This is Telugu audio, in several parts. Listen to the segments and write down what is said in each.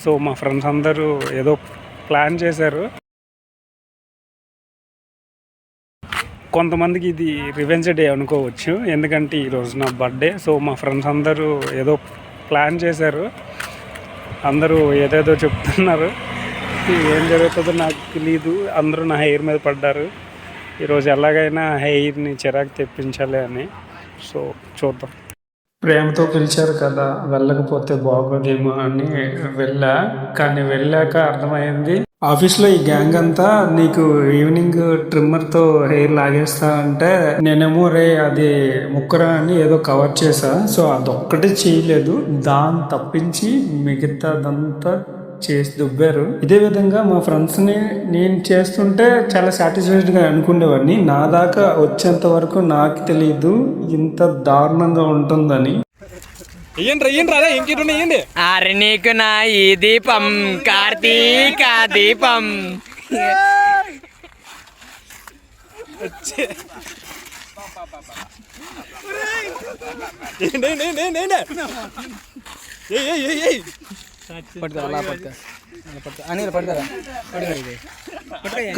సో మా ఫ్రెండ్స్ అందరూ ఏదో ప్లాన్ చేశారు. కొంతమందికి ఇది రివెంజ్ డే అనుకోవచ్చు, ఎందుకంటే ఈరోజు నా బర్త్డే. సో మా ఫ్రెండ్స్ అందరూ ఏదో ప్లాన్ చేశారు. అందరూ ఏదేదో చెప్తున్నారు. ఏం జరుగుతుందో నాకు తెలీదు. అందరూ నా హెయిర్ మీద పడ్డారు. ఈరోజు ఎలాగైనా హెయిర్ని చిరాకు తెప్పించాలి అని. సో చూద్దాం. ప్రేమతో పిలిచారు కదా, వెళ్ళకపోతే బాగోదేమో అని కానీ వెళ్ళాక అర్థమైంది ఆఫీస్లో ఈ గ్యాంగ్ అంతా నీకు ఈవినింగ్ ట్రిమ్మర్తో హెయిర్ లాగేస్తా అంటే నేనేమో అది ముక్కరా అని ఏదో కవర్ చేశా. సో అదొక్కటి చేయలేదు, దాన్ని తప్పించి మిగతాదంతా చేసి దుబ్బారు. ఇదే విధంగా మా ఫ్రెండ్స్ని నేను చేస్తుంటే చాలా సాటిస్ఫైడ్గా అనుకునేవాడిని. నా దాకా వచ్చేంత వరకు నాకు తెలియదు ఇంత దారుణంగా ఉంటుందని. అరే నీకు నా ఈ దీపం కార్తీక దీపం.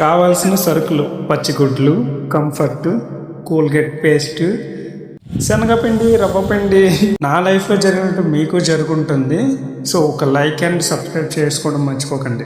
కావాల్సిన సరుకులు: పచ్చిగుడ్లు, కంఫర్ట్, కోల్గేట్ పేస్ట్, శనగపిండి, రవ్వపిండి. నా లైఫ్లో జరిగినట్టు మీకు జరుగుంటుంది. సో ఒక లైక్ అండ్ సబ్స్క్రైబ్ చేసుకోవడం మర్చిపోకండి.